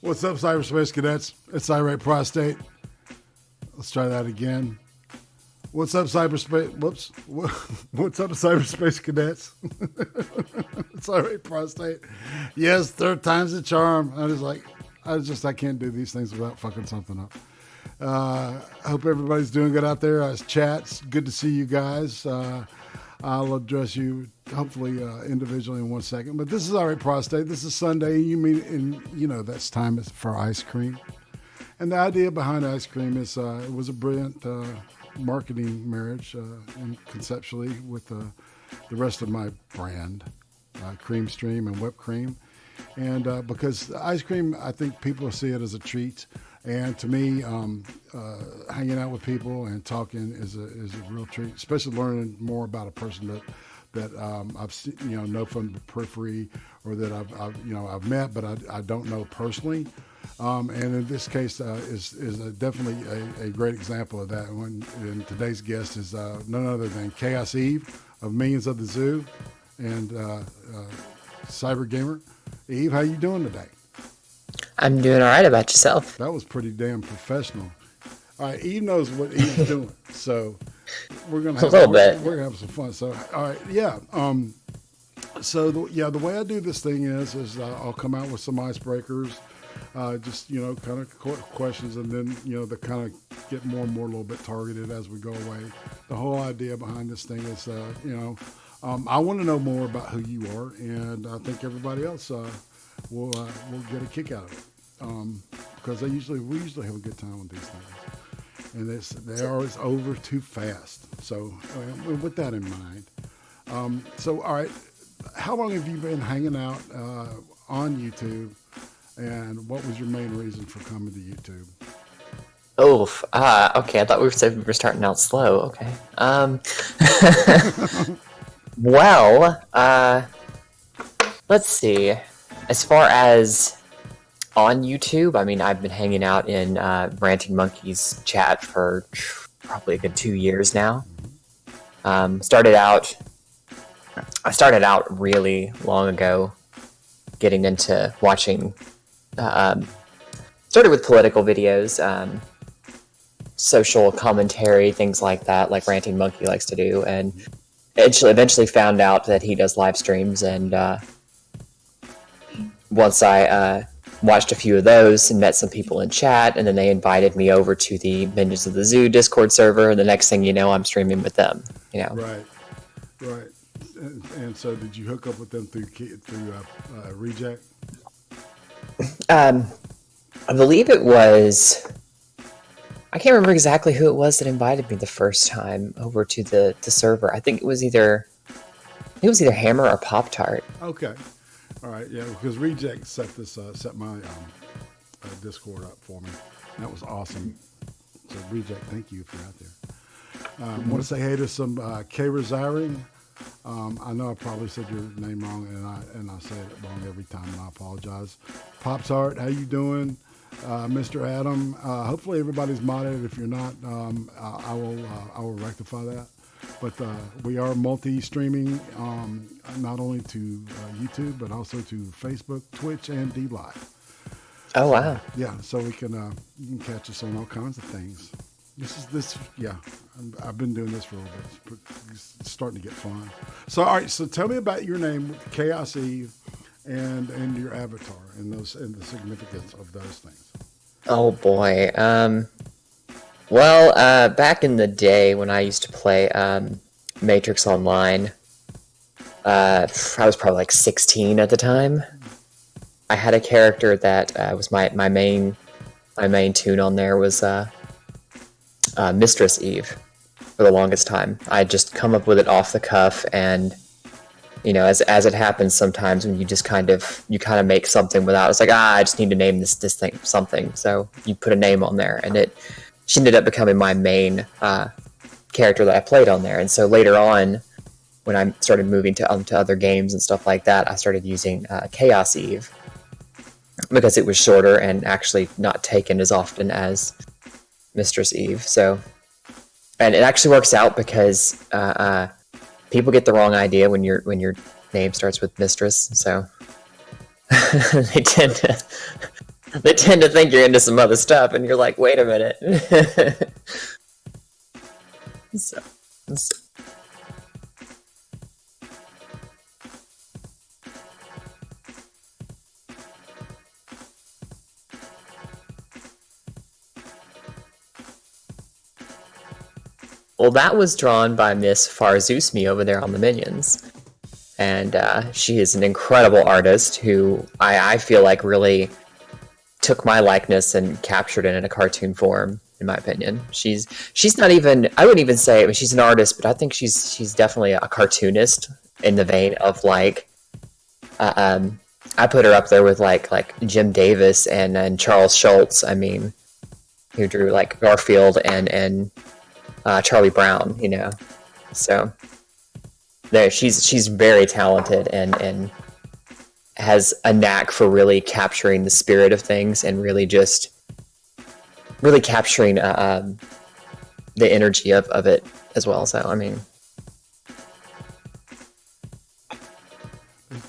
What's up, cyberspace cadets? It's IRATE Prostate. Let's try that again. What's up, cyberspace? Whoops. What's up, cyberspace cadets? It's IRATE Prostate. Yes, third time's the charm. I can't do these things without fucking something up. I hope everybody's doing good out there. Chats, good to see you guys. I'll address you hopefully individually in 1 second. But this is IRATE Prostate. This is Sunday. That's time for ice cream. And the idea behind ice cream is it was a brilliant marketing marriage and conceptually with the rest of my brand, Creem Stream and Whipped Cream. And because ice cream, I think people see it as a treat. And to me, hanging out with people and talking is a real treat, especially learning more about a person that I've seen, know from the periphery, or that I've met, but I don't know personally. And in this case, is definitely a great example of that. And today's guest is none other than Chaos Eve of Millions of the Zoo and Cyber Gamer. Eve, how you doing today? I'm doing all right. About yourself? That was pretty damn professional. All right, Eve knows what Eve's doing, so we're gonna have We're gonna have some fun. So, all right, yeah. The way I do this thing is I'll come out with some icebreakers, just kind of questions, and then they kind of get more and more a little bit targeted as we go away. The whole idea behind this thing is, I want to know more about who you are, and I think everybody else will get a kick out of it. Because we usually have a good time with these things, and they're always over too fast. So with that in mind, all right, how long have you been hanging out on YouTube, and what was your main reason for coming to YouTube? Okay. I thought we were starting out slow. Okay. Well, let's see. As far as on YouTube, I mean, I've been hanging out in Ranting Monkey's chat for probably a good 2 years now. I started out really long ago, getting into watching. Started with political videos, social commentary, things like that, like Ranting Monkey likes to do, and eventually found out that he does live streams, and once I watched a few of those and met some people in chat, and then they invited me over to the Minions of the Zoo Discord server, and the next thing you know, I'm streaming with them. Right. And so, did you hook up with them through Reject? I believe it was. I can't remember exactly who it was that invited me the first time over to the server. I think it was either Hammer or Pop Tart. Okay. All right, yeah, because Reject set my Discord up for me. That was awesome. So Reject, thank you if you're out there. I want to say hey to some K Rosiring. I know I probably said your name wrong, and I say it wrong every time, and I apologize. Pop Tart, how you doing? Mr. Adam, hopefully everybody's modded. If you're not, I will rectify that. But we are multi-streaming, not only to YouTube, but also to Facebook, Twitch, and DLive. Oh, wow. Yeah, so you can catch us on all kinds of things. I've been doing this for a little bit. It's starting to get fun. So, all right, so tell me about your name, Chaos Eve, and your avatar, and the significance of those things. Oh, boy. Well, back in the day when I used to play Matrix Online, I was probably like 16 at the time. I had a character that was my main tune on there was Mistress Eve for the longest time. I'd just come up with it off the cuff, and as it happens sometimes when you just kind of make something without. It's like I just need to name this thing something, so you put a name on there, and she ended up becoming my main character that I played on there. And so later on, when I started moving to other games and stuff like that, I started using Chaos Eve because it was shorter and actually not taken as often as Mistress Eve. So, and it actually works out because people get the wrong idea when your name starts with Mistress. So they tend They tend to think you're into some other stuff, and you're like, wait a minute. so, so Well, that was drawn by Miss Farzuzmi over there on the Minions. And she is an incredible artist who I feel like really took my likeness and captured it in a cartoon form, in my opinion. She's not even, I wouldn't even say, I mean, she's an artist, but I think she's definitely a cartoonist in the vein of like, I put her up there with like Jim Davis and Charles Schultz, I mean, who drew like Garfield and Charlie Brown, you know. So there, she's very talented and has a knack for really capturing the spirit of things and really capturing the energy of it as well. So I mean,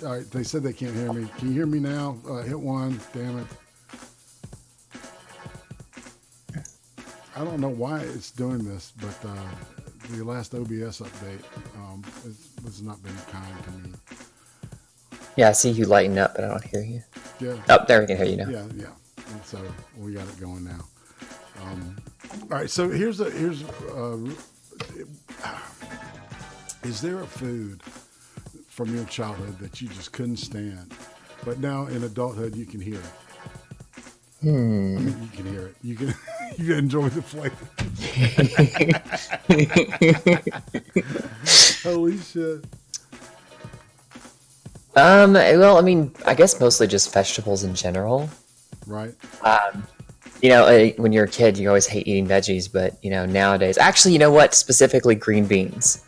all right, they said they can't hear me. Can you hear me now? Hit one. Damn it. I don't know why it's doing this, but the last OBS update has not been kind to me. yeah, I see you lighten up, but I don't hear you. Yeah. Oh, there we can hear you now. Yeah. And so we got it going now. All right. So here's is there a food from your childhood that you just couldn't stand, but now in adulthood you can hear it? I mean, you can hear it. You can you enjoy the flavor. Holy shit. Well, I mean, I guess mostly just vegetables in general. Right. You know, when you're a kid, you always hate eating veggies, but you know, nowadays, actually, you know what? Specifically, green beans.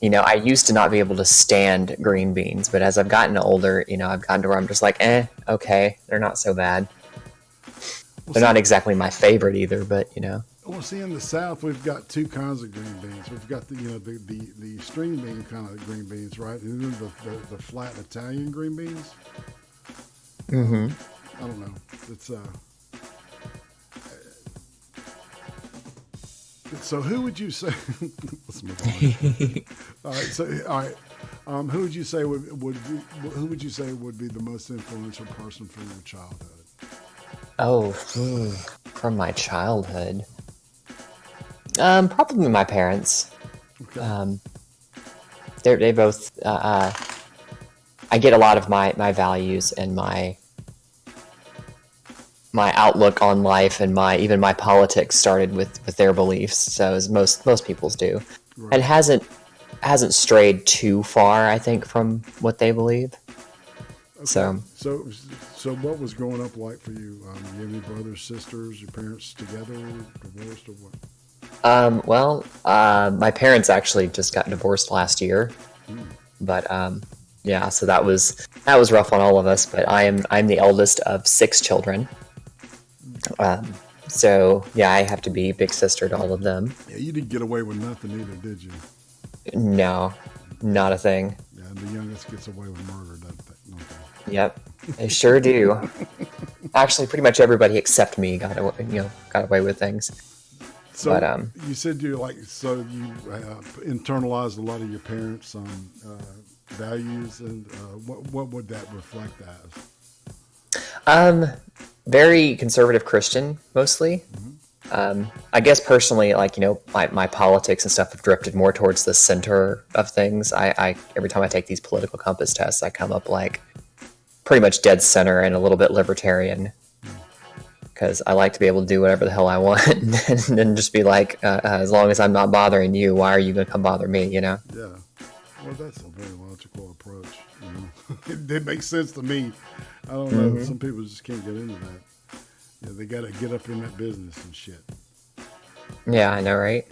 You know, I used to not be able to stand green beans, but as I've gotten older, you know, I've gotten to where I'm just like, okay, they're not so bad. They're not exactly my favorite either, but you know. Well, see, in the South, we've got two kinds of green beans. We've got the string bean kind of green beans, right? And then the flat Italian green beans. Mm-hmm. I don't know. It's so who would you say? Let's move on. All right. So all right. Who would you say would you say would be the most influential person from your childhood? Oh, from my childhood. Probably my parents. Okay. They both. I get a lot of my values and my outlook on life and even my politics started with their beliefs. So as most people's do, Right. and hasn't strayed too far, I think, from what they believe. Okay. So what was growing up like for you? You have any brothers, sisters, your parents together, divorced, or what? Well, my parents actually just got divorced last year, but yeah, so that was rough on all of us. But I'm the eldest of 6 children, so yeah, I have to be big sister to all of them. Yeah, you didn't get away with nothing either, did you? No, not a thing. Yeah, and the youngest gets away with murder, doesn't they? Okay. Yep, they sure do. Actually, pretty much everybody except me got away with things. So But you said you internalized a lot of your parents' values, and what would that reflect as? Very conservative Christian, mostly. I guess personally, like, you know, my politics and stuff have drifted more towards the center of things. I every time I take these political compass tests, I come up like pretty much dead center and a little bit libertarian, because I like to be able to do whatever the hell I want and then just be like, as long as I'm not bothering you, why are you going to come bother me, you know? Yeah. Well, that's a very logical approach. You know? It makes sense to me. I don't know. Some people just can't get into that. Yeah, they got to get up in that business and shit. Yeah, I know, right?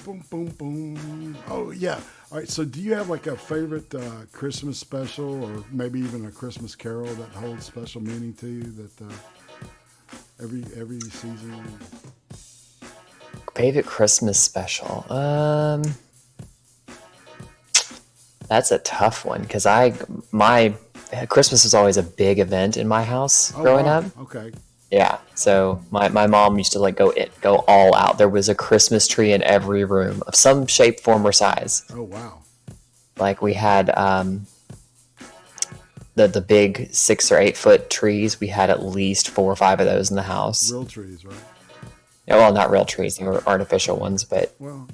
Boom, boom, boom. Oh, yeah. All right. So do you have like a favorite Christmas special, or maybe even a Christmas carol that holds special meaning to you that every season? Favorite Christmas special? That's a tough one, because Christmas was always a big event in my house Oh, growing wow. up. Okay. Yeah, so my mom used to like go all out. There was a Christmas tree in every room of some shape, form, or size. Oh, wow. Like we had the big 6 or 8 foot trees. We had at least 4 or 5 of those in the house. Real trees, right? Yeah, well, not real trees; they were artificial ones. Well,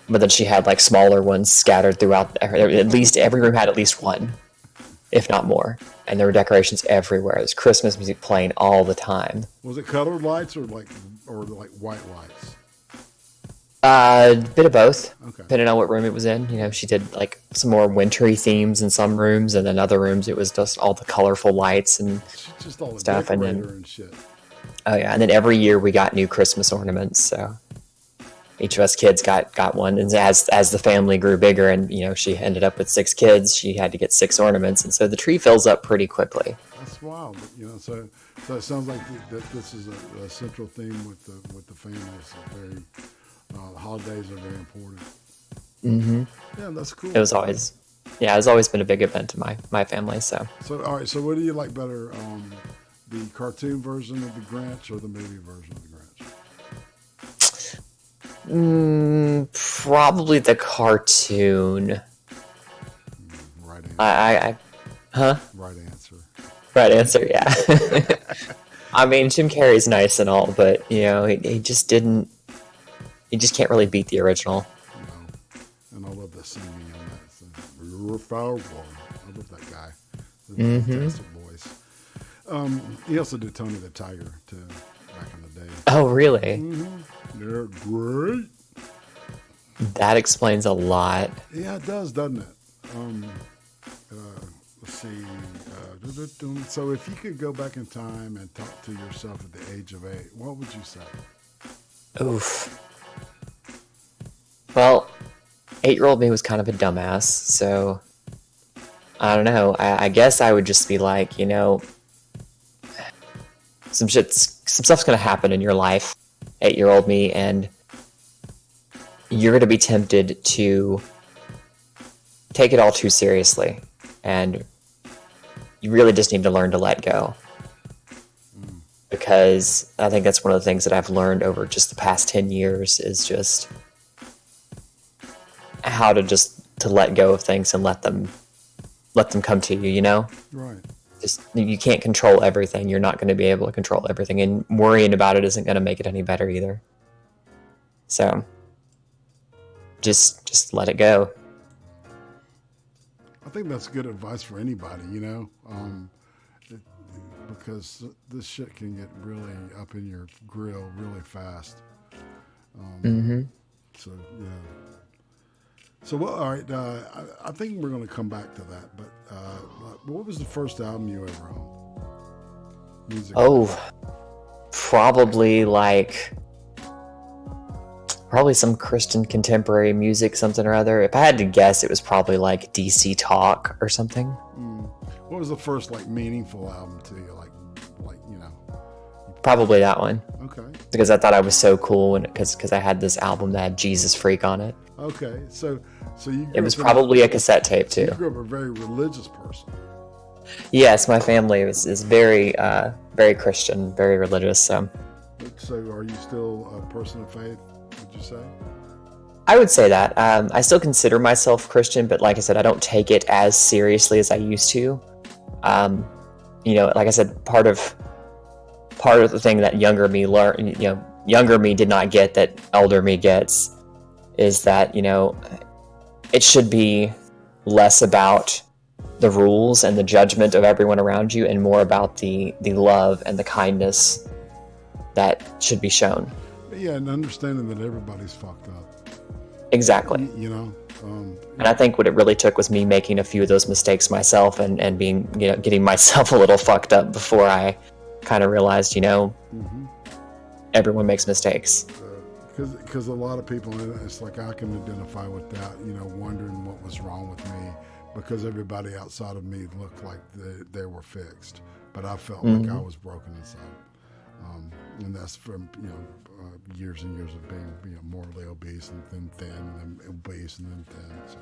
But then she had like smaller ones scattered throughout. At least every room had at least one, if not more. And there were decorations everywhere. There's Christmas music playing all the time. was it colored lights or like white lights? Bit of both, Okay. depending on what room it was in. You know, she did like some more wintry themes in some rooms, and then other rooms it was just all the colorful lights and She's just all the stuff. And decorator then, and shit. oh yeah, and then every year we got new Christmas ornaments. So each of us kids got one, and as the family grew bigger, and you know, she ended up with 6 kids, she had to get 6 ornaments, and so the tree fills up pretty quickly. That's wild. You know, so it sounds like that this is a central theme with the family. It's a very holidays are very important. Mm-hmm. Yeah, that's cool. It was always, yeah, it's always been a big event in my family. So all right. So what do you like better, the cartoon version of the Grinch or the movie version of the Grinch? Probably the cartoon. Right answer. Right answer. Right answer, yeah. I mean, Jim Carrey's nice and all, but you know, he just didn't. He just can't really beat the original. No. And I love the singing on that. So, you're a foul one. I love that guy. Fantastic voice. He also did Tony the Tiger too, back in the day. Oh, really? Mm-hmm. They're great. That explains a lot. Yeah, it does, doesn't it? Let's see. So if you could go back in time and talk to yourself at the age of 8, what would you say? Oof. Well, 8-year-old me was kind of a dumbass, so I don't know. I guess I would just be like, you know, some stuff's gonna happen in your life, 8-year-old me, and you're gonna be tempted to take it all too seriously, and you really just need to learn to let go. Because I think that's one of the things that I've learned over just the past 10 years is just how to let go of things and let them come to you, you know? Right. Just, you can't control everything. You're not going to be able to control everything, and worrying about it isn't going to make it any better either. So just let it go. I think that's good advice for anybody, you know, because this shit can get really up in your grill really fast. So, yeah. So, well, all right. I think we're going to come back to that. But what was the first album you ever owned? Music. Oh, probably some Christian contemporary music, something or other. If I had to guess, it was probably like DC Talk or something. What was the first meaningful album to you? You know. Probably that one. Okay. Because I thought I was so cool because I had this album that had Jesus Freak on it. Okay. So you. It was probably a cassette tape too. You grew up a very religious person. Yes, my family is very very Christian, very religious. So are you still a person of faith? Would you say? I would say that. I still consider myself Christian, but like I said, I don't take it as seriously as I used to. You know, like I said, part of the thing that younger me learned, you know, younger me did not get that elder me gets, is that, you know, it should be less about the rules and the judgment of everyone around you and more about the love and the kindness that should be shown. Yeah, and understanding that everybody's fucked up. Exactly. You know? And I think what it really took was me making a few of those mistakes myself and being, you know, getting myself a little fucked up before I kind of realized, you know, everyone makes mistakes. Because a lot of people, it's like I can identify with that, you know, wondering what was wrong with me because everybody outside of me looked like they were fixed. But I felt like I was broken inside. And that's from, you know, years and years of being, you know, morally obese and then thin and then obese and then thin. So,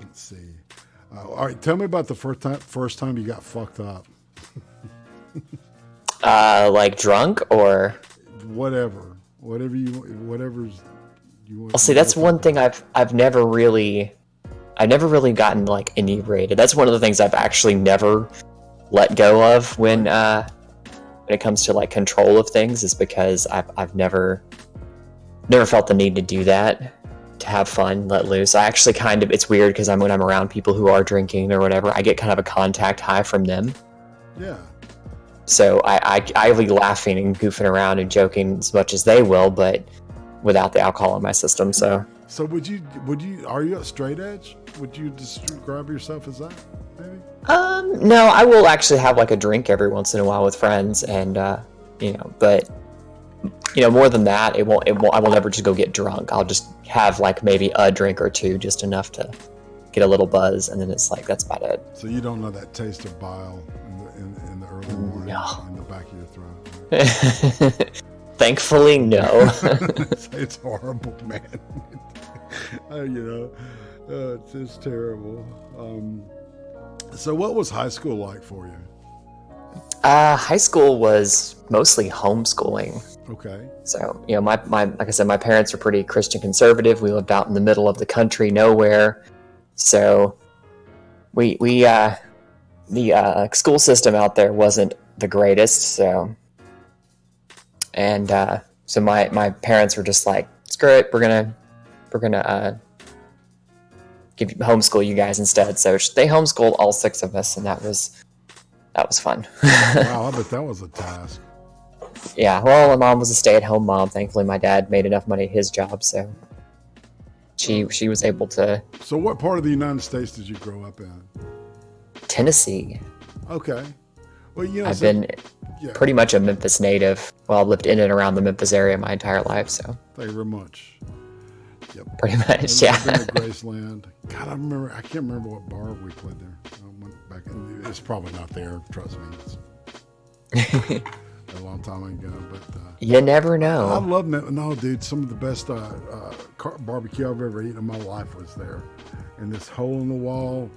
let's see. All right, tell me about the first time you got fucked up. Like drunk or whatever's you want. Well, see, that's one thing I've never really gotten like inebriated. That's one of the things I've actually never let go of when it comes to like control of things, is because I've never felt the need to do that, to have fun, let loose. I actually it's weird because when I'm around people who are drinking or whatever, I get kind of a contact high from them. Yeah. So I'll be laughing and goofing around and joking as much as they will, but without the alcohol in my system. So are you a straight edge? Would you describe yourself as that, maybe? No, I will actually have like a drink every once in a while with friends, and but more than that, I will never just go get drunk. I'll just have like maybe a drink or two, just enough to get a little buzz, and then it's like, that's about it. So you don't know that taste of bile in the early morning, no. in the back of your throat? Thankfully, no. It's horrible, man. It's just terrible. So what was high school like for you? High school was mostly homeschooling. Okay. So, my like I said, my parents were pretty Christian conservative. We lived out in the middle of the country, nowhere. So the school system out there wasn't the greatest. So my parents were just like, screw it, we're gonna homeschool you guys instead. So they homeschooled all 6 of us, and that was fun. Wow, I bet that was a task. Yeah, well, my mom was a stay-at-home mom. Thankfully, my dad made enough money at his job, so she was able to. So what part of the United States did you grow up in? Tennessee. Okay. Well, I've been pretty much a Memphis native. Well, I've lived in and around the Memphis area my entire life, so. Thank you very much. Yep. Pretty much, yeah. I've been to Graceland. God, I can't remember what bar we played there. I went back it's probably not there, trust me. It's a long time ago, but you never know. I love it. No, dude, some of the best barbecue I've ever eaten in my life was there. And this hole in the wall,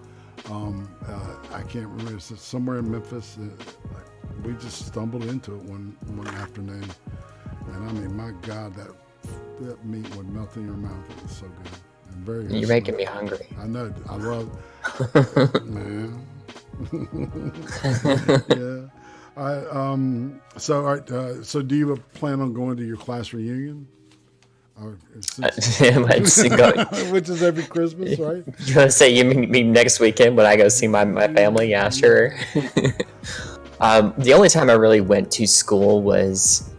I can't remember. It's somewhere in Memphis. We just stumbled into it one afternoon, and I mean, my God, that meat would melt in your mouth. It was so good. And very good. You're making me hungry. I know. I love man. Yeah. So, all right. So, do you plan on going to your class reunion? Which is every Christmas, right? You want to say you mean next weekend when I go see my family? Yeah, sure. The only time I really went to school was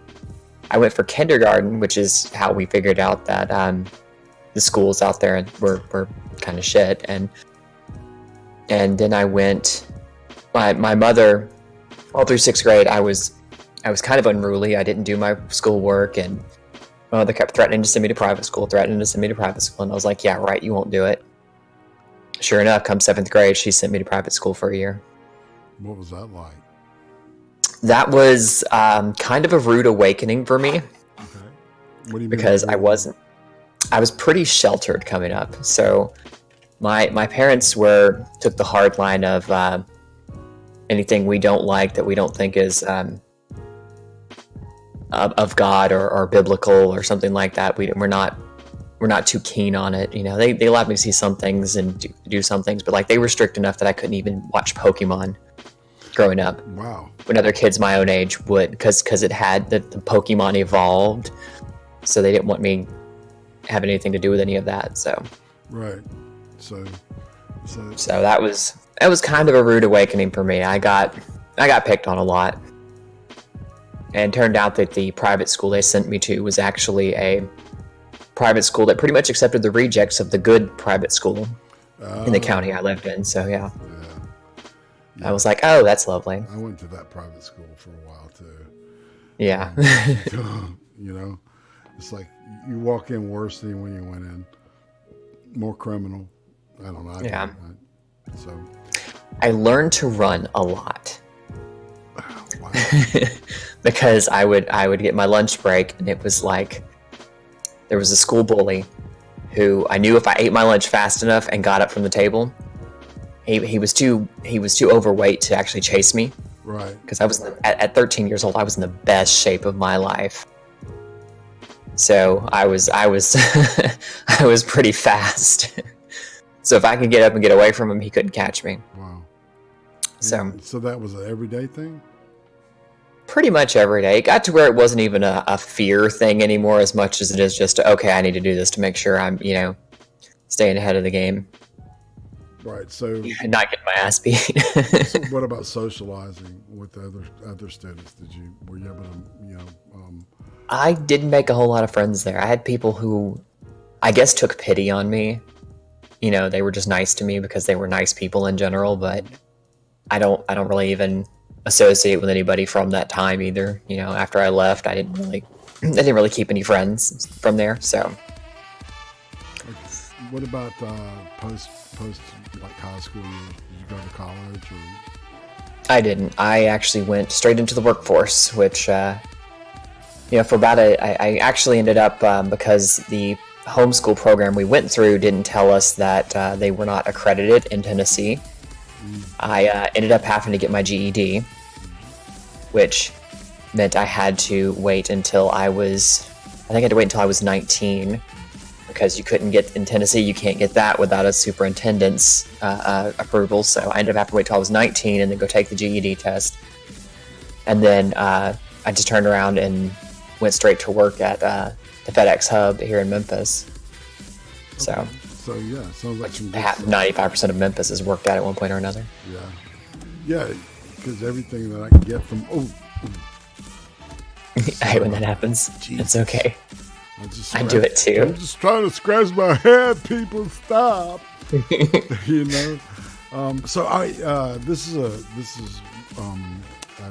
I went for kindergarten, which is how we figured out that the schools out there were kind of shit, and then I went. My mother, all through 6th grade, I was kind of unruly. I didn't do my schoolwork, and my mother kept threatening to send me to private school, and I was like, yeah, right, you won't do it. Sure enough, come 7th grade, she sent me to private school for a year. What was that like? That was kind of a rude awakening for me. Okay. What do you mean? Because I was pretty sheltered coming up. So my parents took the hard line of anything we don't like, that we don't think is of God or biblical or something like that. We're not too keen on it. They allowed me to see some things and do some things, but like they were strict enough that I couldn't even watch Pokemon growing up. Wow. When other kids my own age would, because it had the Pokemon evolved, so they didn't want me having anything to do with any of that. So right. So that was kind of a rude awakening for me. I got picked on a lot, and it turned out that the private school they sent me to was actually a private school that pretty much accepted the rejects of the good private school in the county I lived in. So yeah. I was like, oh, that's lovely. I went to that private school for a while too. Yeah. It's like you walk in worse than when you went in. More criminal. I don't know. I learned to run a lot. Wow. Because I would get my lunch break, and it was like there was a school bully who I knew if I ate my lunch fast enough and got up from the table, he was too overweight to actually chase me. Right. Because I was at 13 years old, I was in the best shape of my life. So I was I was pretty fast. So if I could get up and get away from him, he couldn't catch me. Wow. So that was an everyday thing? Pretty much every day. It got to where it wasn't even a fear thing anymore as much as it is just, okay, I need to do this to make sure I'm, staying ahead of the game. Right. So and not getting my ass beat. So what about socializing with other students? Were you able to, I didn't make a whole lot of friends there. I had people who I guess took pity on me. They were just nice to me because they were nice people in general, but I don't really even associate with anybody from that time either. After I left, I didn't really keep any friends from there. So what about post like high school years? Did you go to college or? I didn't. I actually went straight into the workforce, which for about I actually ended up because the homeschool program we went through didn't tell us that they were not accredited in Tennessee. I ended up having to get my GED, which meant I had to wait until I had to wait until I was 19, because you couldn't get, in Tennessee, you can't get that without a superintendent's approval. So I ended up having to wait till I was 19 and then go take the GED test. And then I just turned around and went straight to work at the FedEx hub here in Memphis. Okay. So yeah, sounds like some good 95% of Memphis has worked at one point or another. Yeah, because everything that I can get from I hate when that happens. Jesus. It's okay. I do it too. I'm just trying to scratch my head. People, stop. So this is a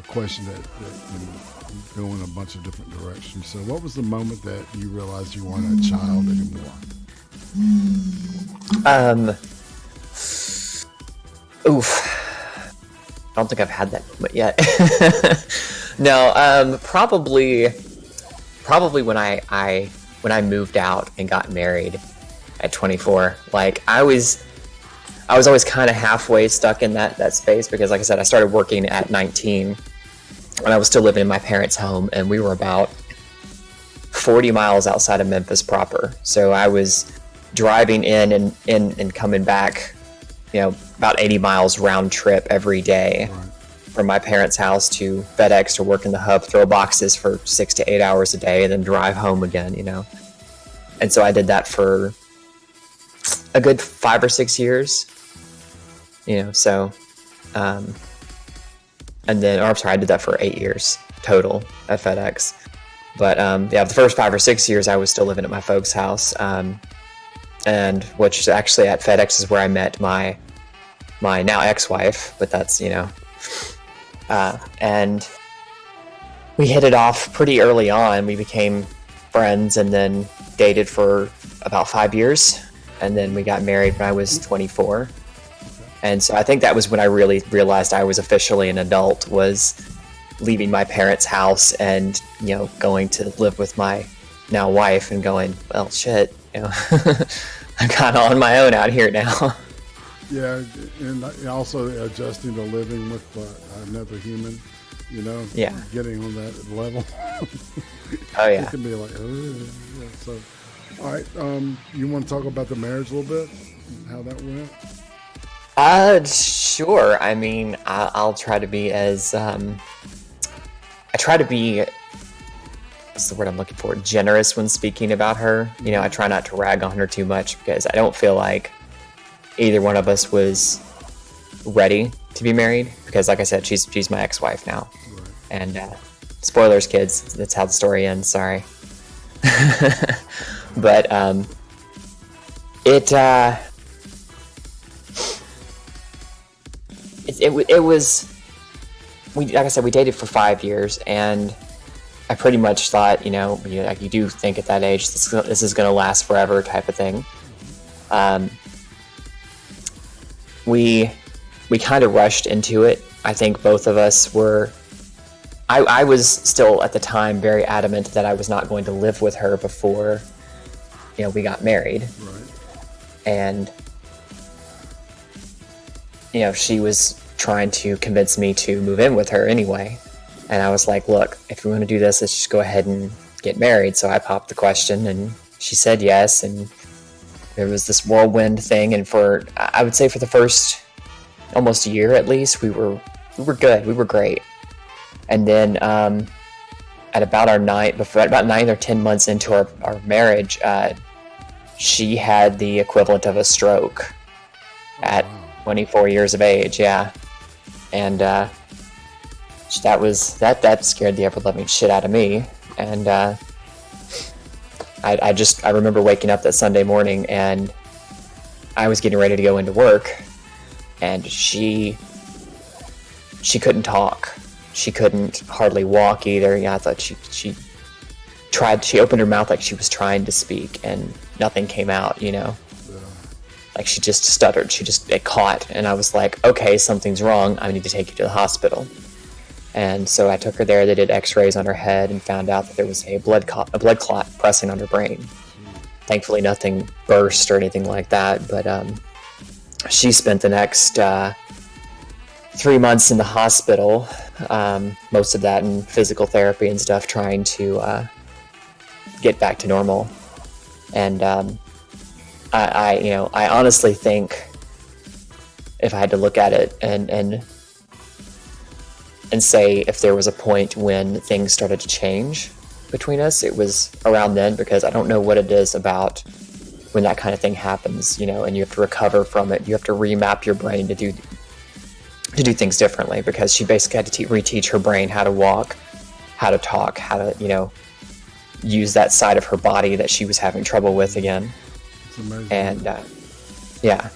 question that go in a bunch of different directions. So what was the moment that you realized you weren't a child anymore? I don't think I've had that moment yet. No, probably when I moved out and got married at 24. Like I was always kind of halfway stuck in that space, because like I said, I started working at 19 when I was still living in my parents' home, and we were about 40 miles outside of Memphis proper. So I was driving in and coming back, about 80 miles round trip every day. Right. From my parents' house to FedEx to work in the hub, throw boxes for 6 to 8 hours a day, and then drive home again, And so I did that for a good 5 or 6 years, so, and then, I did that for 8 years total at FedEx. But, the first 5 or 6 years I was still living at my folks' house, and which actually at FedEx is where I met my now ex-wife, but that's, and we hit it off pretty early on. We became friends and then dated for about 5 years. And then we got married when I was 24. And so I think that was when I really realized I was officially an adult, was leaving my parents' house and, going to live with my now wife and going, well, shit, I'm kind of on my own out here now. Yeah, and also adjusting to living with another human, Yeah. Getting on that level. Oh, yeah. It can be like, yeah. So, all right, you want to talk about the marriage a little bit, how that went? Sure. I mean, I'll try to be as, I try to be, what's the word I'm looking for, generous when speaking about her. I try not to rag on her too much, because I don't feel like either one of us was ready to be married, because like I said, she's my ex-wife now. Right. And spoilers, kids, that's how the story ends, sorry. But it was, like I said, we dated for 5 years, and I pretty much thought, like you do think at that age, this is going to last forever type of thing. We kind of rushed into it. I think both of us were, I was still at the time very adamant that I was not going to live with her before, we got married. Right. And she was trying to convince me to move in with her anyway. And I was like, look, if we want to do this, let's just go ahead and get married. So I popped the question and she said yes. And there was this whirlwind thing. And I would say for the first almost a year at least, we were good. We were great. And then at about 9 or 10 months into our marriage, she had the equivalent of a stroke at 24 years of age. Yeah. And that scared the ever loving shit out of me. And I remember waking up that Sunday morning and I was getting ready to go into work, and she couldn't talk. She couldn't hardly walk either. I thought she opened her mouth like she was trying to speak and nothing came out, Yeah. Like she just stuttered. It caught. And I was like, okay, something's wrong. I need to take you to the hospital. And so I took her there. They did x-rays on her head and found out that there was a blood clot pressing on her brain. Thankfully, nothing burst or anything like that. But she spent the next 3 months in the hospital, most of that in physical therapy and stuff, trying to get back to normal. And I honestly think, if I had to look at it and say if there was a point when things started to change between us, it was around then, because I don't know what it is about when that kind of thing happens, and you have to recover from it. You have to remap your brain to do things differently, because she basically had to reteach her brain how to walk, how to talk, how to, use that side of her body that she was having trouble with again. It's amazing. And yeah.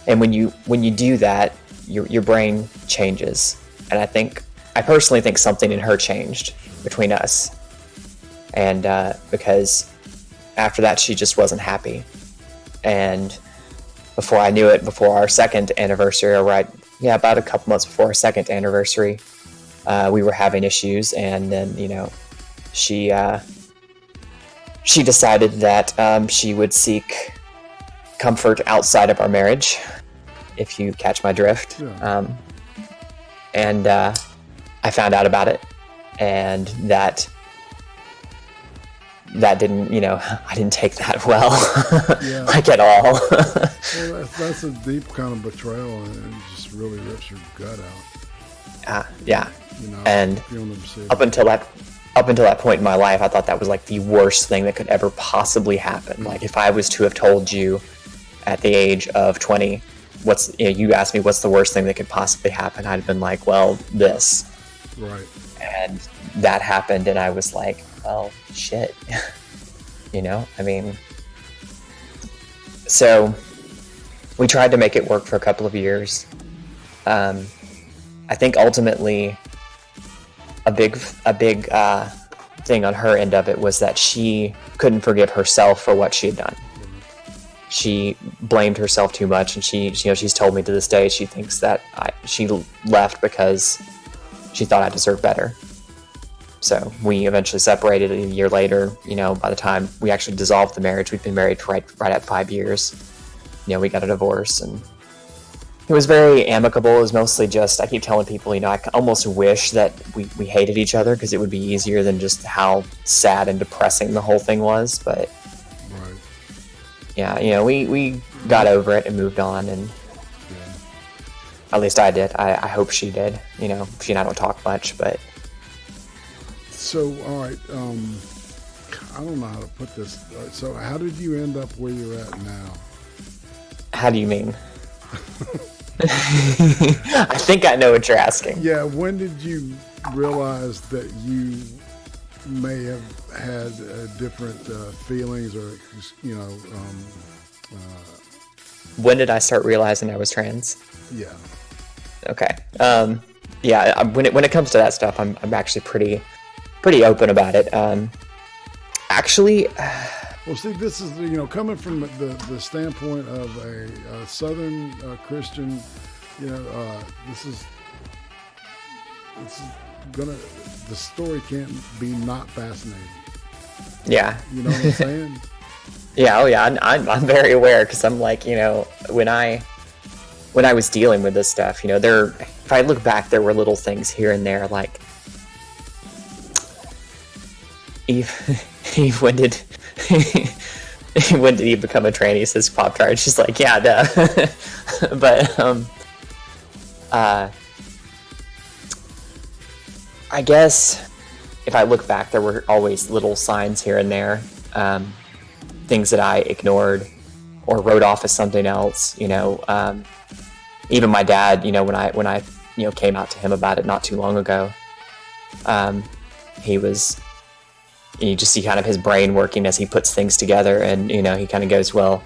And when you do that, your brain changes. And I personally think something in her changed between us. And because after that, she just wasn't happy. And before I knew it, before our second anniversary, about a couple months before our second anniversary, we were having issues. And then, she decided that she would seek comfort outside of our marriage, if you catch my drift. Yeah. And I found out about it, and that didn't, I didn't take that well, Yeah. like at all. Well, that's a deep kind of betrayal, and it just really rips your gut out. Yeah. And up until that point in my life, I thought that was like the worst thing that could ever possibly happen. Like, if I was to have told you at the age of 20, you asked me what's the worst thing that could possibly happen, I'd have been like, well, this. Right. And that happened, and I was like, well, shit. So we tried to make it work for a couple of years. I think ultimately a big thing on her end of it was that she couldn't forgive herself for what she had done. She blamed herself too much, and she's told me to this day she thinks that she left because she thought I deserved better. So we eventually separated a year later. By the time we actually dissolved the marriage, we'd been married right at 5 years. We got a divorce, and it was very amicable. It was mostly just, I keep telling people, I almost wish that we hated each other, because it would be easier than just how sad and depressing the whole thing was. But Right. yeah, we got over it and moved on, and at least I did. I hope she did. She and I don't talk much, but. So, all right, I don't know how to put this. So, how did you end up where you're at now? How do you mean? I think I know what you're asking. Yeah, when did you realize that you may have had different feelings, or When did I start realizing I was trans? Yeah. Okay. Yeah. When it comes to that stuff, I'm actually pretty open about it. Actually. Well, see, this is coming from the standpoint of a Southern Christian. This is the story can't be not fascinating. Yeah. You know what I'm saying? Yeah. Oh, yeah. I'm very aware, because I'm like, when I when I was dealing with this stuff, if I look back, there were little things here and there, like, Eve, when did he become a tranny? Says Pop Tart. She's like, yeah, duh. But I guess if I look back, there were always little signs here and there, things that I ignored or wrote off as something else. Even my dad, when I came out to him about it not too long ago, you just see kind of his brain working as he puts things together, and he kind of goes, well,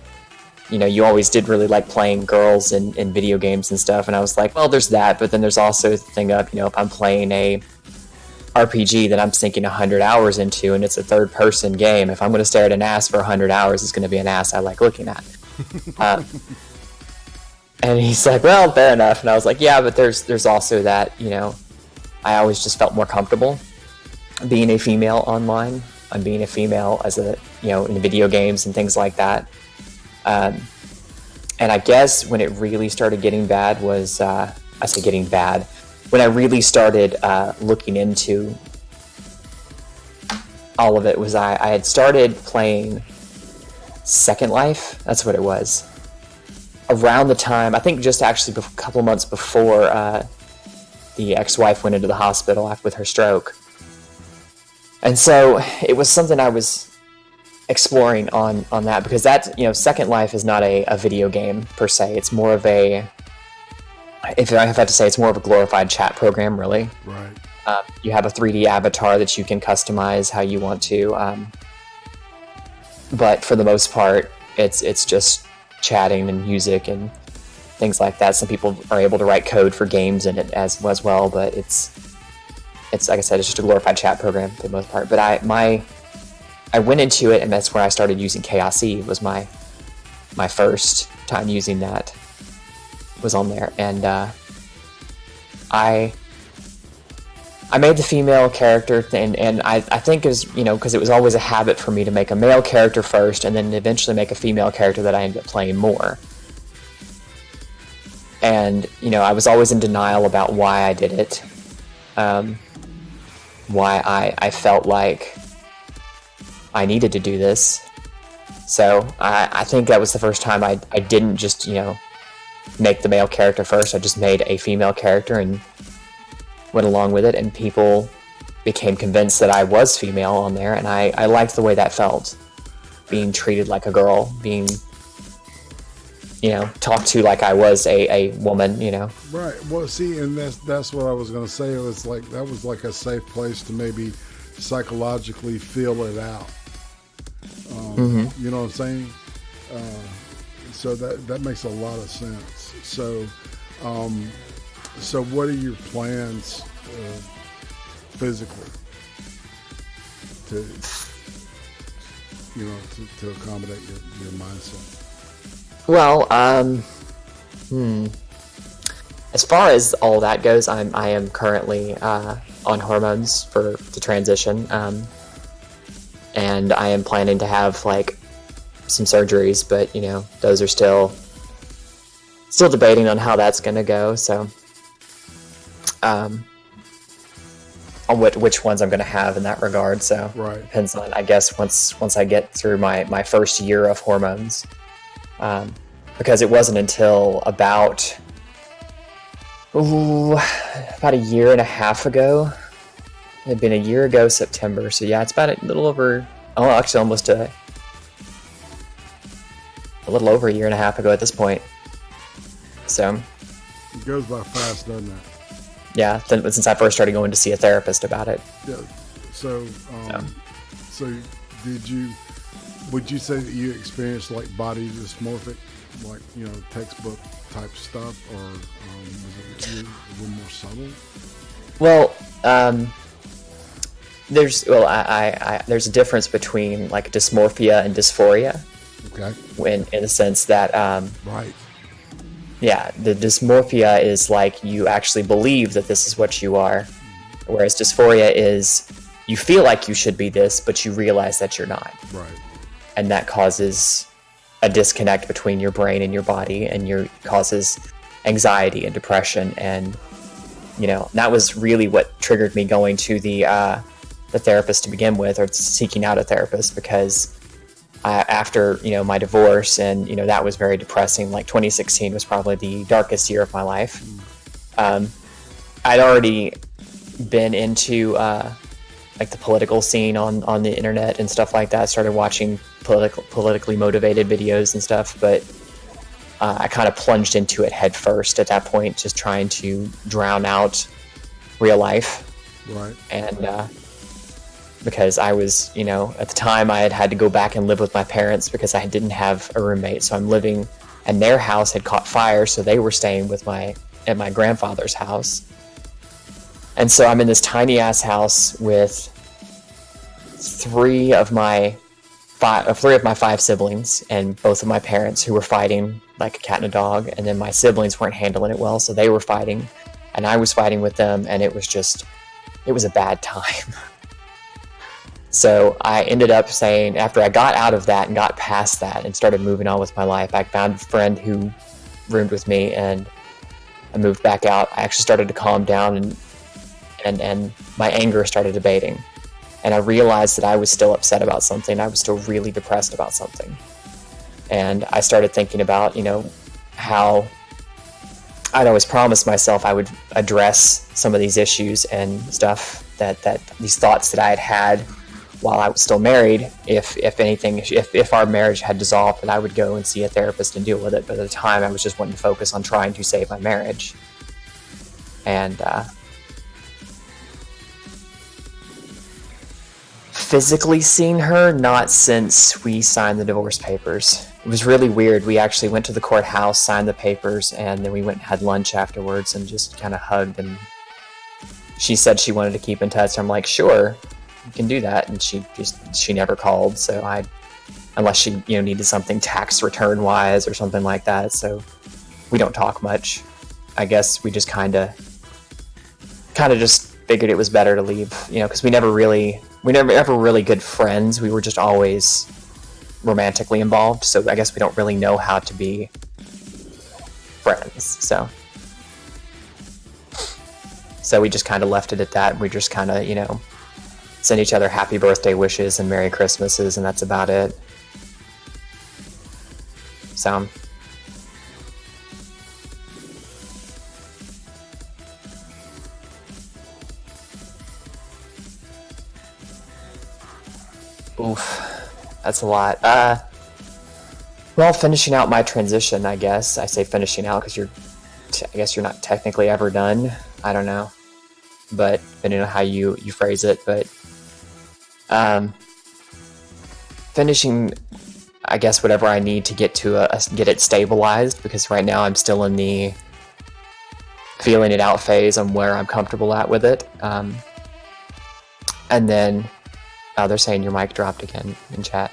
you always did really like playing girls in video games and stuff. And I was like, well, there's that, but then there's also the thing of, if I'm playing a RPG that I'm sinking 100 hours into and it's a third person game, if I'm going to stare at an ass for 100 hours, it's going to be an ass I like looking at. And he's like, well, fair enough. And I was like, yeah, but there's also that, I always just felt more comfortable being a female online. I'm being a female as in the video games and things like that. And I guess when it really started getting bad was, when I really started looking into all of it was I had started playing Second Life. That's what it was. Around the time, I think just actually a couple months before the ex-wife went into the hospital with her stroke. And so it was something I was exploring on that, because that, Second Life is not a video game per se. It's more of if I have to say, it's more of a glorified chat program, really. Right. You have a 3D avatar that you can customize how you want to. But for the most part, it's just chatting and music and things like that. Some people are able to write code for games in it as well, but it's like I said, it's just a glorified chat program for the most part. But I went into it, and that's where I started using Chaos Eve. Was my first time using that. Was on there, and I made the female character thing, and I think is because it was always a habit for me to make a male character first, and then eventually make a female character that I ended up playing more. And I was always in denial about why I did it, why I felt like I needed to do this. So I think that was the first time I didn't just make the male character first. I just made a female character and went along with it, and people became convinced that I was female on there, and I liked the way that felt, being treated like a girl, being talked to like I was a woman. Right. Well, see, and that's what I was going to say. It was like that was like a safe place to maybe psychologically feel it out. You know what I'm saying? So that makes a lot of sense. So, so what are your plans physically to accommodate your mindset? Well, as far as all that goes, I am currently on hormones for the transition, and I am planning to have some surgeries, but those are still debating on how that's going to go. So, on which ones I'm going to have in that regard. So, right. Depends on, I guess, once I get through my first year of hormones. Because it wasn't until about a year and a half ago. It had been a year ago, September. So yeah, it's about a little over, actually almost a little over a year and a half ago at this point. So it goes by fast, doesn't it? Yeah, since I first started going to see a therapist about it. Yeah. So would you say that you experienced body dysmorphic, textbook type stuff, or was it a little more subtle? Well, there's a difference between dysmorphia and dysphoria. Okay. In the sense that right. Yeah, the dysmorphia is you actually believe that this is what you are, whereas dysphoria is you feel like you should be this, but you realize that you're not. Right. And that causes a disconnect between your brain and your body, and causes anxiety and depression, and that was really what triggered me going to the therapist to begin with, or seeking out a therapist, because after my divorce, and that was very depressing. Like 2016 was probably the darkest year of my life. I'd already been into like the political scene on the internet and stuff like that. I started watching politically motivated videos and stuff, but I kind of plunged into it head first at that point, just trying to drown out real life. Right. And because I was, at the time I had to go back and live with my parents because I didn't have a roommate. So I'm living, and their house had caught fire, so they were staying at my grandfather's house. And so I'm in this tiny ass house with three of my five siblings, and both of my parents, who were fighting like a cat and a dog. And then my siblings weren't handling it well, so they were fighting, and I was fighting with them, and it was a bad time. So I ended up saying, after I got out of that and got past that and started moving on with my life, I found a friend who roomed with me, and I moved back out. I actually started to calm down, and my anger started abating. And I realized that I was still upset about something. I was still really depressed about something. And I started thinking about, how I'd always promised myself I would address some of these issues and stuff, that these thoughts that I had while I was still married. If our marriage had dissolved, that I would go and see a therapist and deal with it. But at the time, I was just wanting to focus on trying to save my marriage. And physically seen her, not since we signed the divorce papers. It was really weird. We actually went to the courthouse, signed the papers, and then we went and had lunch afterwards and just kind of hugged. And she said she wanted to keep in touch. I'm like, sure, you can do that. And she never called. So unless she needed something tax return wise or something like that. So we don't talk much. I guess we just kind of just figured it was better to leave, because we never ever really good friends. We were just always romantically involved. So I guess we don't really know how to be friends. So we just kind of left it at that. We just kind of, send each other happy birthday wishes and Merry Christmases, and that's about it. So oof, that's a lot. Well, finishing out my transition, I guess. I say finishing out because I guess you're not technically ever done. I don't know, but depending on how you phrase it. But finishing, I guess, whatever I need to get it stabilized, because right now I'm still in the feeling it out phase on where I'm comfortable at with it. And then they're saying your mic dropped again in chat.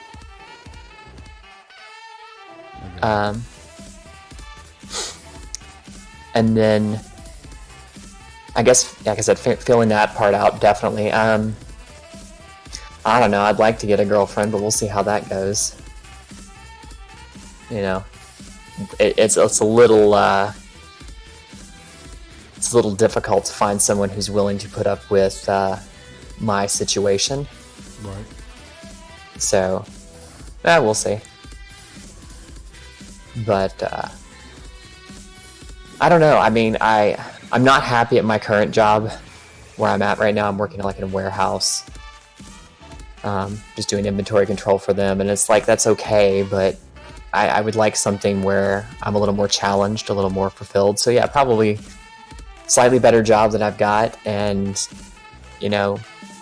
And then I guess, like I said, filling that part out, definitely. I don't know, I'd like to get a girlfriend, but we'll see how that goes. It's a little difficult to find someone who's willing to put up with my situation. Right. So, we'll see. But I don't know. I mean, I'm not happy at my current job where I'm at right now. I'm working in a warehouse, just doing inventory control for them, and it's like, that's okay, but I would like something where I'm a little more challenged, a little more fulfilled. So yeah, probably slightly better job than I've got, and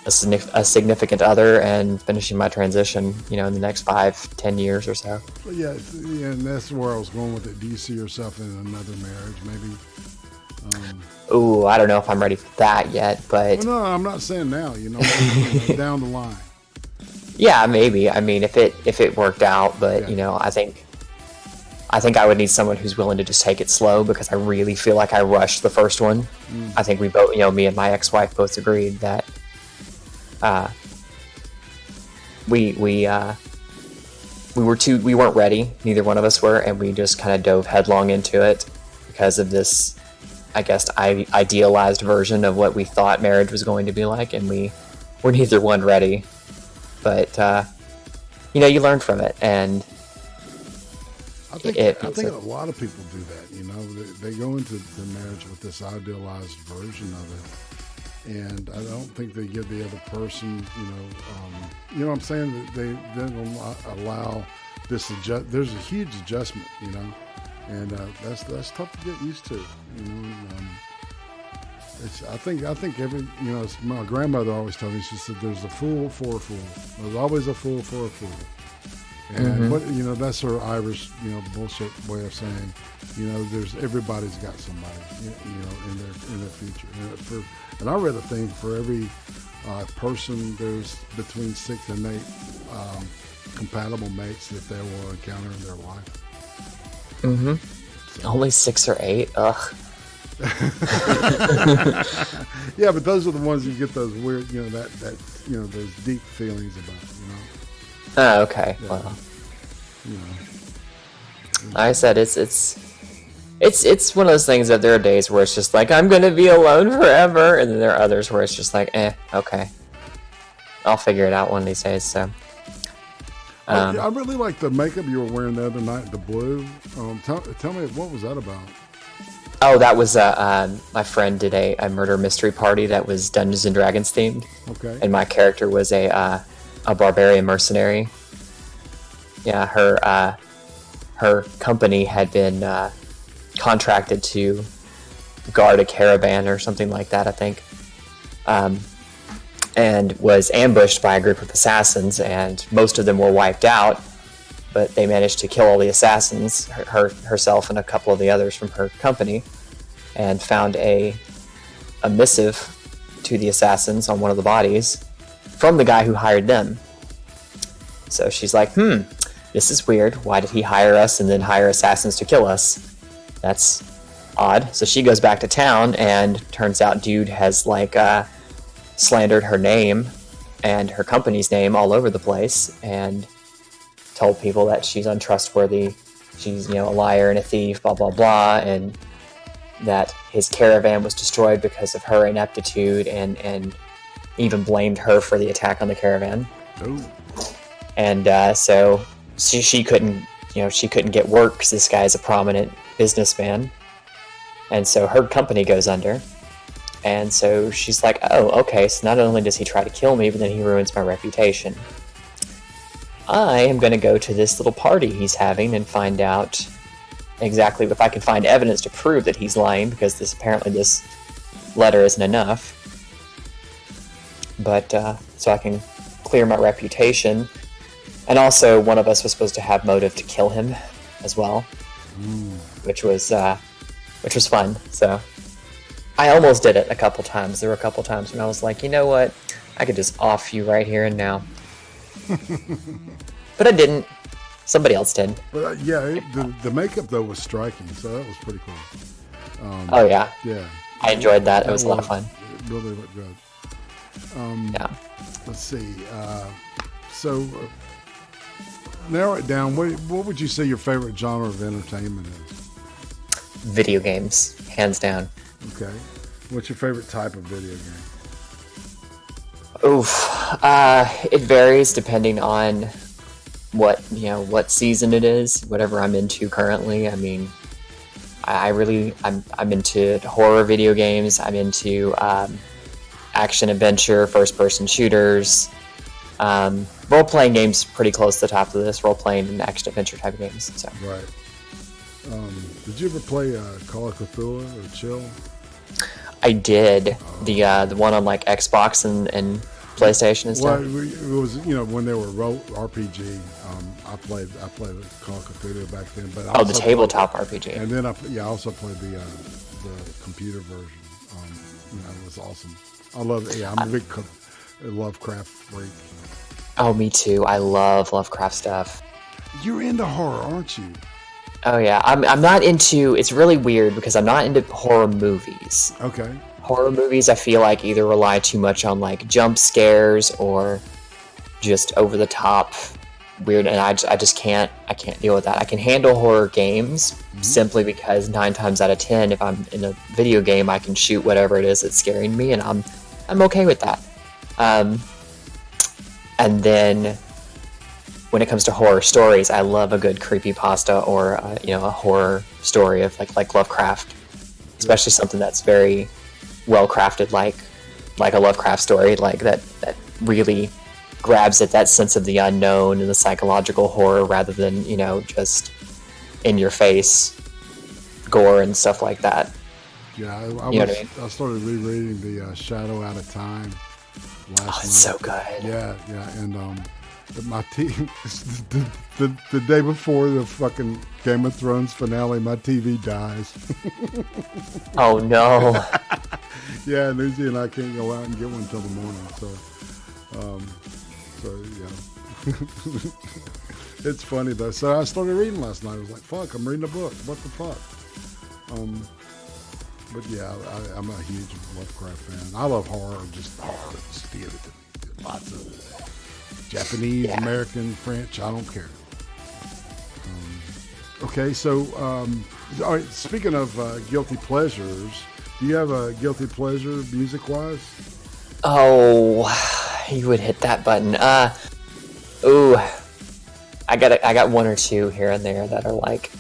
a significant other, and finishing my transition, in the next 5-10 years or so. Yeah, and that's where I was going with it. Do you see yourself in another marriage, maybe? Ooh, I don't know if I'm ready for that yet, but... Well, no, I'm not saying now, down the line. Yeah, maybe. I mean, if it worked out, but, yeah. I think I would need someone who's willing to just take it slow, because I really feel like I rushed the first one. I think we both, me and my ex-wife both agreed that we weren't ready. Neither one of us were, and we just kind of dove headlong into it because of this, I guess, idealized version of what we thought marriage was going to be like, and we're neither one ready. But you learn from it, and I think a lot of people do that. They go into the marriage with this idealized version of it, and I don't think they give the other person, what I'm saying, that they don't allow this there's a huge adjustment, and that's tough to get used to. I think every, it's my grandmother always told me, she said, there's a fool for a fool. There's always a fool for a fool. And that's her Irish, bullshit way of saying, everybody's got somebody, in their future. And I read a thing, for every person, there's between 6 and 8 compatible mates that they will encounter in their life. Mm-hmm. So. Only 6 or 8? Ugh. Yeah, but those are the ones you get those weird, those deep feelings about, Oh, okay. Yeah. Well, like I said, it's one of those things that there are days where it's just like, I'm gonna be alone forever, and then there are others where it's just like, okay, I'll figure it out one of these days. So I really like the makeup you were wearing the other night, the blue. Tell me, what was that about? Oh, that was my friend did a murder mystery party that was Dungeons and Dragons themed. Okay. And my character was a barbarian mercenary. Yeah, her company had been contracted to guard a caravan or something like that, I think, and was ambushed by a group of assassins, and most of them were wiped out, but they managed to kill all the assassins, herself and a couple of the others from her company, and found a missive to the assassins on one of the bodies from the guy who hired them. So she's like, this is weird. Why did he hire us and then hire assassins to kill us? That's odd. So she goes back to town, and turns out dude has slandered her name and her company's name all over the place, and told people that she's untrustworthy, she's a liar and a thief, blah blah blah, and that his caravan was destroyed because of her ineptitude, and even blamed her for the attack on the caravan. Ooh. And so she couldn't get work because this guy is a prominent businessman, and so her company goes under. And so she's like, oh, okay, so not only does he try to kill me, but then he ruins my reputation. I am going to go to this little party he's having and find out exactly if I can find evidence to prove that he's lying, because apparently this letter isn't enough. But so I can clear my reputation. And also, one of us was supposed to have motive to kill him as well, which was fun. So I almost did it a couple times. There were a couple times when I was like, you know what? I could just off you right here and now. But I didn't. Somebody else did. But the makeup though was striking, so that was pretty cool. Oh yeah. Yeah. I enjoyed that. It was a lot of fun. It really looked good. Yeah. Let's see. So narrow it down. What would you say your favorite genre of entertainment is? Video games, hands down. Okay. What's your favorite type of video game? Oof. It varies depending on what season it is, whatever I'm into currently. I mean, I'm into horror video games. I'm into action adventure, first person shooters. Role-playing games pretty close to the top of this. Role-playing and action adventure type of games. So. Right. Did you ever play Call of Cthulhu or Chill? I did. The one on Xbox and PlayStation and stuff. Well, it was when they were RPG. I played Call of Cthulhu back then, but the tabletop RPG. And then I also played the computer version. It was awesome. I love it. Yeah, I'm a big Lovecraft freak. Oh, me too. I love Lovecraft stuff. You're into horror, aren't you? Oh yeah, I'm not into. It's really weird because I'm not into horror movies. Okay. Horror movies, I feel like either rely too much on jump scares or just over the top weird, and I just can't deal with that. I can handle horror games simply because 9 times out of 10, if I'm in a video game, I can shoot whatever it is that's scaring me, and I'm okay with that. And then when it comes to horror stories, I love a good creepypasta or a horror story of like Lovecraft, especially something that's very well crafted, like a Lovecraft story, like that really grabs at that sense of the unknown and the psychological horror rather than just in your face gore and stuff like that. Yeah, I started rereading the Shadow Out of Time last night. It's so good. Yeah, and my the day before the fucking Game of Thrones finale, my TV dies. Oh no. Yeah, Newsy and I can't go out and get one till the morning, so yeah. It's funny though. So I started reading last night. I was like, fuck, I'm reading a book. What the fuck? But yeah, I'm a huge Lovecraft fan. I love horror, just horror. Just give it to me. Lots of it. Japanese, American, French, I don't care. Okay, so all right, speaking of guilty pleasures, do you have a guilty pleasure music-wise? Oh, you would hit that button. I got one or two here and there that are like,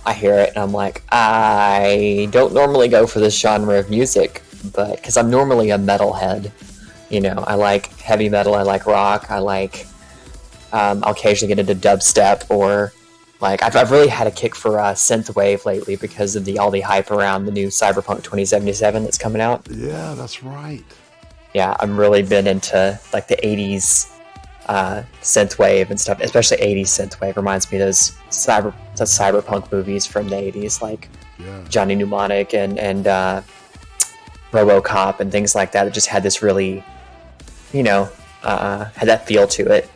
I hear it and I'm like, I don't normally go for this genre of music, but because I'm normally a metalhead, I like heavy metal, I like rock, I like, I'll occasionally get into dubstep, or like I've really had a kick for synthwave lately because of all the hype around the new Cyberpunk 2077 that's coming out. Yeah, that's right. Yeah, I'm really been into like the 80s synthwave and stuff, especially 80s synthwave. Reminds me of those cyberpunk movies from the 80s, like Johnny Mnemonic and RoboCop and things like that. It just had this really, had that feel to it.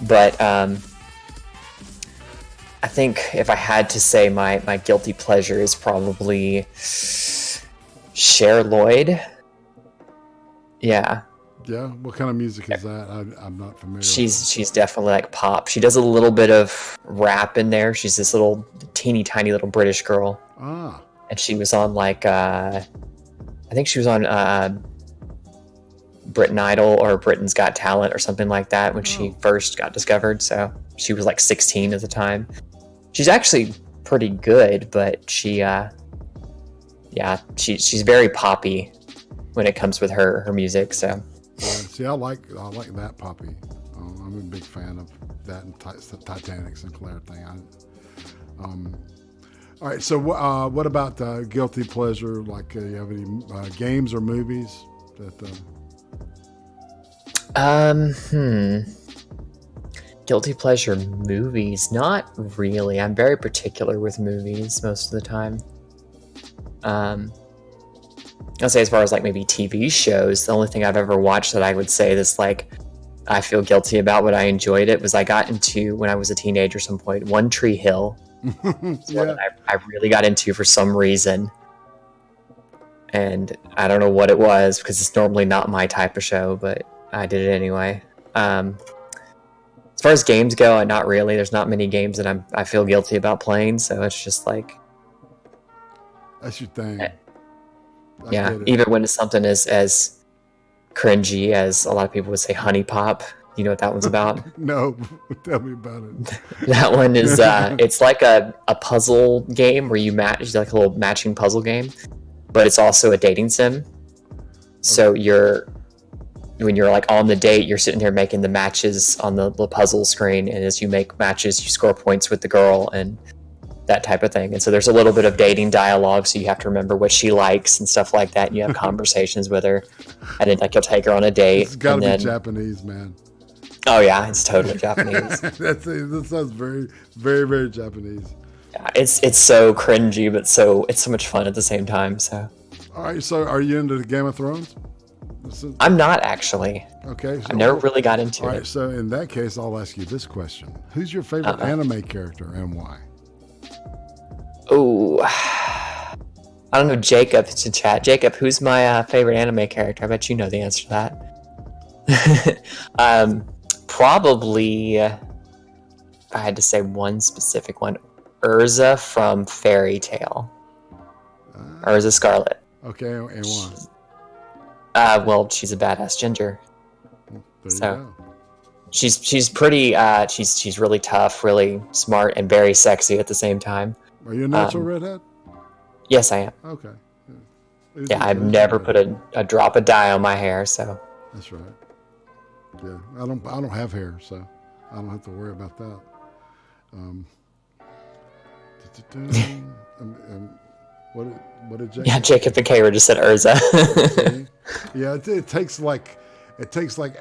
But I think if I had to say my guilty pleasure is probably Cher Lloyd. Yeah. Yeah, what kind of music is that? I'm not familiar. She's definitely like pop. She does a little bit of rap in there. She's this little teeny tiny little British girl. Ah. And she was on like I think she was on Britain Idol or Britain's Got Talent or something like that when she first got discovered. So she was like 16 at the time. She's actually pretty good, but she's very poppy when it comes with her music. So. Yeah, see, I like that poppy. I'm a big fan of that and Titanic Sinclair thing. All right, so what about guilty pleasure? Like, you have any games or movies that? Guilty pleasure movies? Not really. I'm very particular with movies most of the time. I'll say as far as like maybe TV shows, the only thing I've ever watched that I would say this like I feel guilty about, but I enjoyed it, was I got into when I was a teenager some point, One Tree Hill. Yeah. I really got into for some reason. And I don't know what it was because it's normally not my type of show, but I did it anyway. As far as games go, not really. There's not many games that I feel guilty about playing, so it's just like... That's your thing. Yeah, even when it's something as cringy as a lot of people would say Honey Pop. You know what that one's about? No, tell me about it. That one is, it's like a puzzle game where you match, like a little matching puzzle game, but it's also a dating sim. So when you're like on the date, you're sitting there making the matches on the puzzle screen, and as you make matches, you score points with the girl and that type of thing. And so there's a little bit of dating dialogue, so you have to remember what she likes and stuff like that, and you have conversations with her, and then like you'll take her on a date. It's gotta be Japanese, man. Oh yeah, it's totally Japanese. That sounds very, very, very Japanese. Yeah, it's so cringy, but it's so much fun at the same time. So. All right, so are you into the Game of Thrones? I'm not actually. Okay. So, I've never really got into it. All right, so in that case, I'll ask you this question: who's your favorite anime character and why? Oh, I don't know. Jacob to chat. Jacob, who's my favorite anime character? I bet you know the answer to that. Probably, if I had to say one specific one, Urza from Fairy Tale. Urza Scarlet. Okay, and why? Well, she's a badass ginger. There So, you go. she's pretty. She's really tough, really smart, and very sexy at the same time. Are you a natural redhead? Yes, I am. Okay. Yeah, I've never put a drop of dye on my hair, so. That's right. Yeah, I don't have hair, so I don't have to worry about that. What did Jacob? Yeah, Jacob and Kayra just said Urza. Yeah, it takes like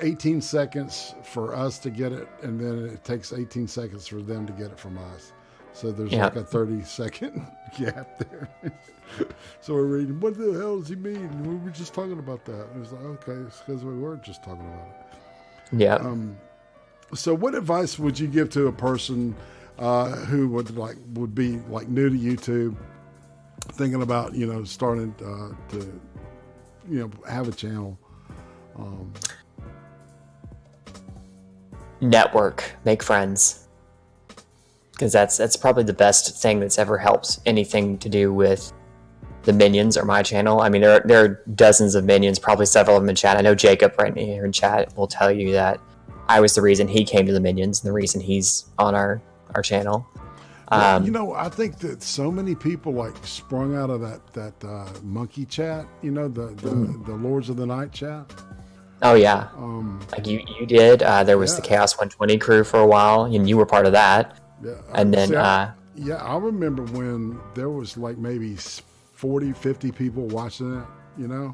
18 seconds for us to get it, and then it takes 18 seconds for them to get it from us. So there's like a 30-second gap there. So we're reading, what the hell does he mean? We were just talking about that. And it's like, okay, it's because we were just talking about it. Yeah. So what advice would you give to a person who would be like new to YouTube, thinking about, starting to, have a channel? Network, make friends, because that's probably the best thing that's ever helped anything to do with the minions or my channel. I mean, there are dozens of minions, probably several of them in chat. I know Jacob right here in chat will tell you that I was the reason he came to the minions and the reason he's on our channel. I think that so many people like sprung out of that monkey chat, the Lords of the Night chat. Oh yeah, like you did. There was the Chaos 120 crew for a while, and you were part of that. Yeah, and then I remember when there was like maybe 40, 50 people watching it. Oh,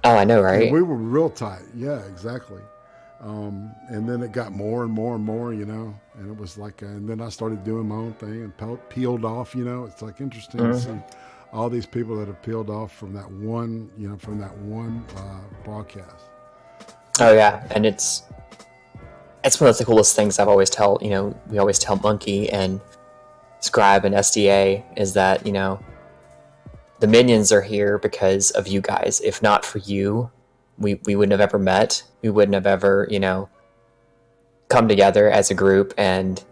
I know, right? And we were real tight. Yeah, exactly. And then it got more and more and more, and it was like, and then I started doing my own thing and peeled off. It's like interesting to see all these people that have peeled off from that one, broadcast. Oh yeah, and it's one of the coolest things we always tell Monkey and Scribe and SDA is that, the minions are here because of you guys. If not for you, we wouldn't have ever met. We wouldn't have ever, come together as a group and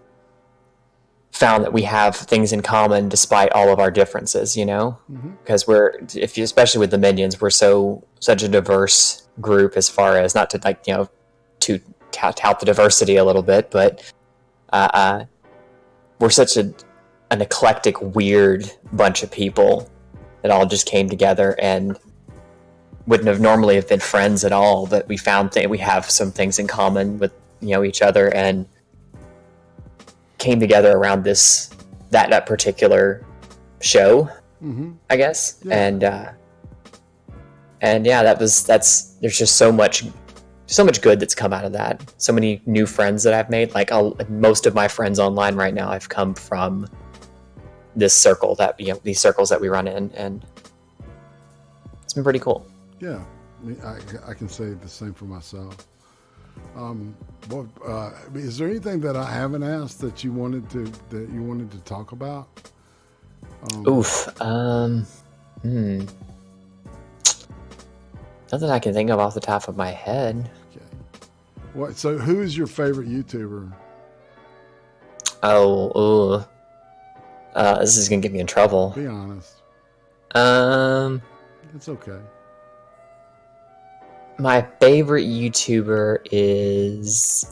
found that we have things in common despite all of our differences, because especially with the minions, we're such a diverse group as far as, not to to tout the diversity a little bit, but we're such an eclectic, weird bunch of people that all just came together and wouldn't have normally have been friends at all, but we found that we have some things in common with each other and came together around that particular show, I guess. Yeah. And yeah, there's just so much good that's come out of that. So many new friends that I've made. Like most of my friends online right now, I've come from this circle these circles that we run in, and it's been pretty cool. Yeah, I can say the same for myself. Is there anything that I haven't asked that you wanted to talk about? Nothing I can think of off the top of my head. Okay. So who is your favorite YouTuber? This is gonna get me in trouble. Be honest. It's okay. My favorite YouTuber is...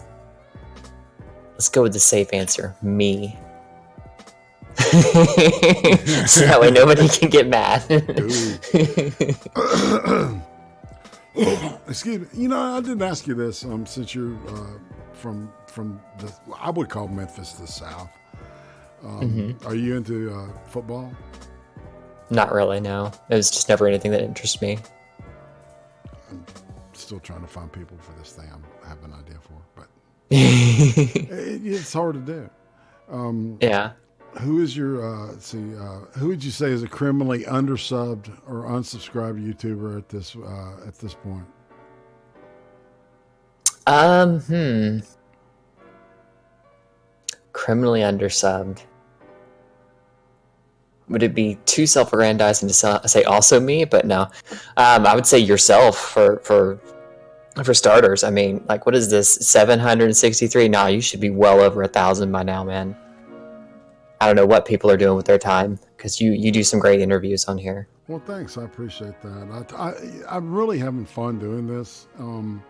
Let's go with the safe answer. Me. So that way nobody can get mad. Excuse me. I didn't ask you this. Since you're from the, I would call Memphis the South. Are you into football? Not really. No, it was just never anything that interests me. I'm still trying to find people for this thing. I have an idea for, but it's hard to do. Yeah. Who is your who would you say is a criminally undersubbed or unsubscribed YouTuber at this point? Criminally undersubbed. Would it be too self-aggrandizing to say also me? But no, I would say yourself for For starters, I mean, like, what is this? 763? Nah, you should be well over 1,000 by now, man. I don't know what people are doing with their time, because you do some great interviews on here. Well, thanks. I appreciate that. I'm really having fun doing this, and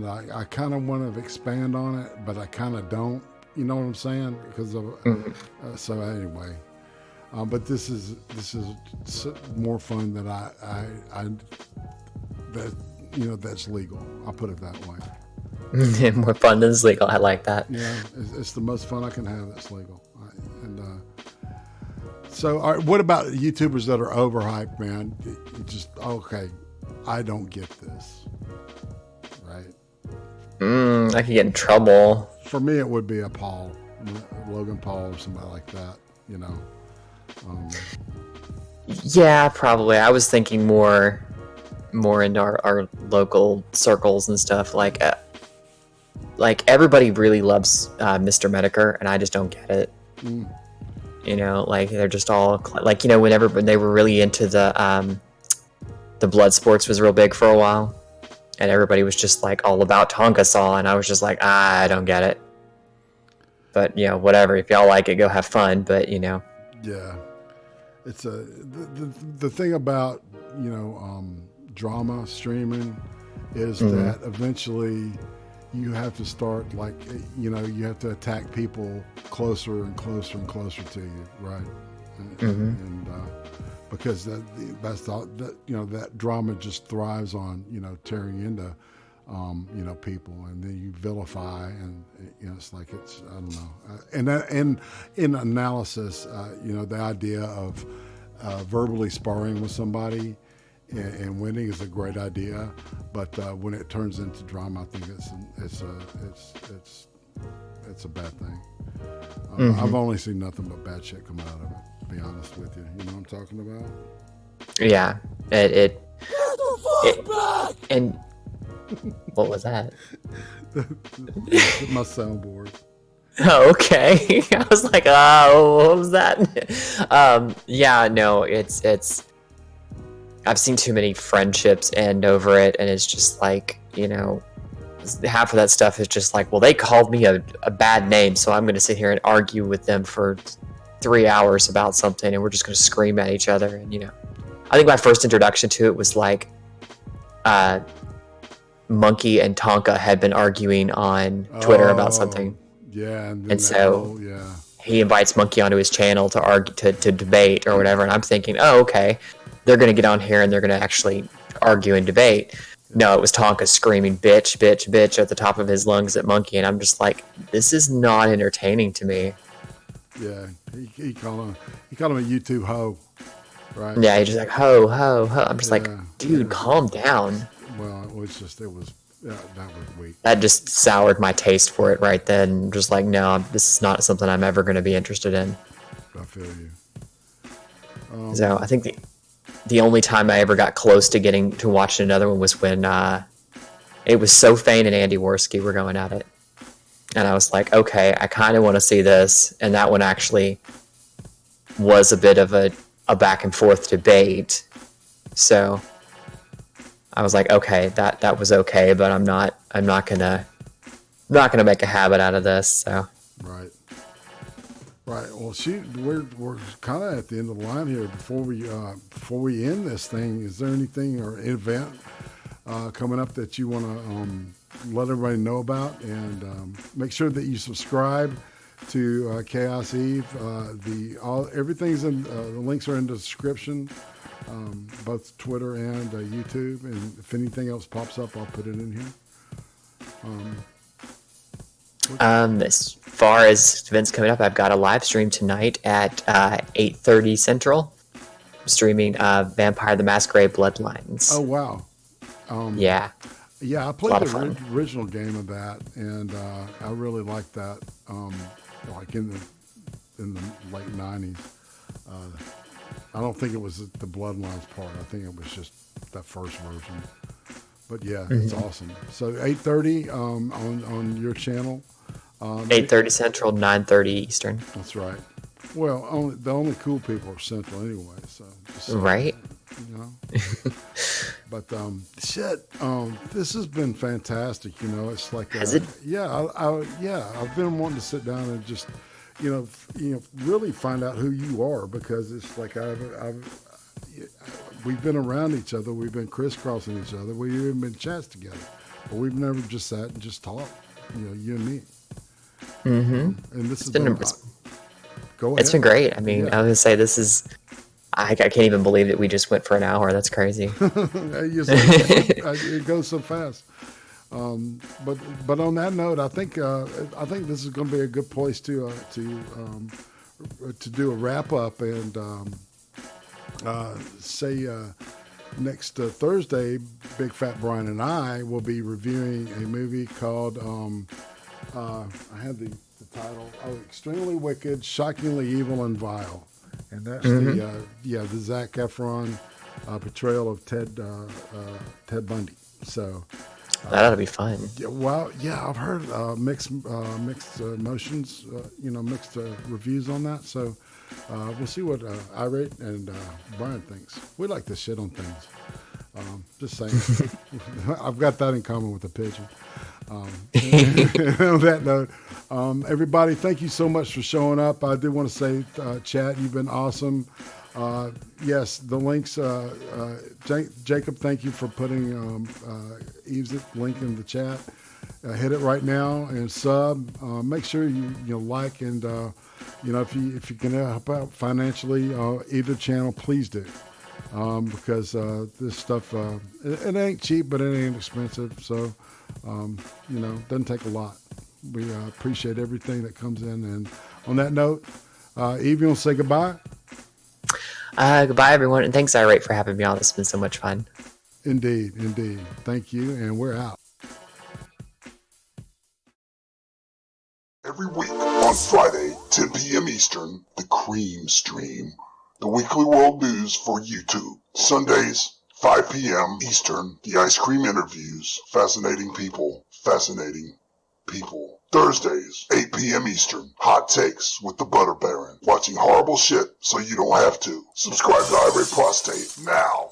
I kind of want to expand on it, but I kind of don't. You know what I'm saying? Because of so anyway. But this is more fun than I that that's legal. I'll put it that way. More fun than legal. I like that. Yeah, it's the most fun I can have that's legal. So, all right, what about YouTubers that are overhyped, man? Just okay, I don't get this, right? I could get in trouble. For me, it would be a Paul, Logan Paul, or somebody like that. Yeah, probably. I was thinking more in our local circles and stuff. Like everybody really loves Mr. Medicare, and I just don't get it. Like they're just all like, when they were really into the blood sports was real big for a while, and everybody was just like all about Tonka Saw, and I was just like, I don't get it. But whatever. If y'all like it, go have fun. But yeah, it's the thing about drama streaming is that eventually you have to start you have to attack people closer and closer and closer to you, right? And because that drama just thrives on tearing into people, and then you vilify, and it's like I don't know, and in analysis, the idea of verbally sparring with somebody and winning is a great idea, but when it turns into drama, I think it's a bad thing. I've only seen nothing but bad shit come out of it, to be honest with you. You know what I'm talking about? Yeah, it and what was that? My soundboard. Oh, okay. I was like, oh, what was that? Yeah, no, it's I've seen too many friendships end over it, and it's just like, half of that stuff is just like, well, they called me a bad name, so I'm going to sit here and argue with them for 3 hours about something, and we're just going to scream at each other. And I think my first introduction to it was like Monkey and Tonka had been arguing on Twitter about something. Yeah, and so he invites Monkey onto his channel to argue, to debate or whatever, and I'm thinking, oh, okay, they're going to get on here and they're going to actually argue and debate. No, it was Tonka screaming bitch, bitch, bitch at the top of his lungs at Monkey, and I'm just like, this is not entertaining to me. Yeah, he called him a YouTube hoe, right? Yeah, he's just like, ho, ho, ho. I'm just like, dude, calm down. Well, that was weak. That just soured my taste for it right then. Just like, no, this is not something I'm ever going to be interested in. I feel you. So I think the only time I ever got close to getting to watching another one was when it was SoFane and Andy Worski were going at it. And I was like, okay, I kind of want to see this. And that one actually was a bit of a back and forth debate. So I was like, okay, that was okay, but I'm not gonna make a habit out of this. So right. Well, we're kind of at the end of the line here. Before we end this thing, is there anything or event coming up that you want to let everybody know about? And make sure that you subscribe to Chaos Eve. Everything's in the links are in the description, both Twitter and YouTube. And if anything else pops up, I'll put it in here. As far as events coming up, I've got a live stream tonight at 8:30 Central. I'm streaming Vampire the Masquerade Bloodlines. Oh wow! Yeah, I played the original game of that, and I really liked that. Like in the late '90s. I don't think it was the Bloodlines part. I think it was just that first version. But yeah, it's awesome. So 8:30 on your channel. 8:30 Central, 9:30 Eastern. That's right. Well, the only cool people are Central anyway. So right. You know. But shit, this has been fantastic. You know, it's like Has it? Yeah, I've been wanting to sit down and just, really find out who you are, because it's like we've been around each other, we've been crisscrossing each other, we've even been chats together, but we've never just sat and just talked. You and me. Mm-hmm. And this has been been. Go ahead. It's been great. I mean, Yeah. I was gonna say this is. I can't even believe that we just went for an hour. That's crazy. It goes so fast. But on that note, I think this is going to be a good place to do a wrap up, and say next Thursday, Big Fat Brian and I will be reviewing a movie called I had the title, Extremely Wicked, Shockingly Evil, and Vile. And that's the Zac Efron portrayal of Ted Bundy. So That ought to be fun. I've heard mixed emotions, mixed reviews on that. So we'll see what IRATE and Brian thinks. We like to shit on things. Just saying. I've got that in common with the pigeon. On that note, everybody, thank you so much for showing up. I do want to say, Chad, you've been awesome. Yes, the links, Jacob, thank you for putting Eve's link in the chat. Hit it right now and sub. Make sure you like, and if you can help out financially, either channel, please do. Because this stuff, it ain't cheap, but it ain't expensive. So, doesn't take a lot. We appreciate everything that comes in. And on that note, Eve, you want to say goodbye? Goodbye, everyone, and thanks, IRATE, for having me on. This has been so much fun. Indeed. Thank you, and we're out. Every week on Friday, 10 p.m. Eastern, the Creem stream, the weekly world news for YouTube. Sundays, 5 p.m. Eastern, the Ice Cream interviews, fascinating people, fascinating people. Thursdays, 8 p.m. Eastern, hot takes with the Butter Baron, watching horrible shit so you don't have to. Subscribe to IRATE Prostate now.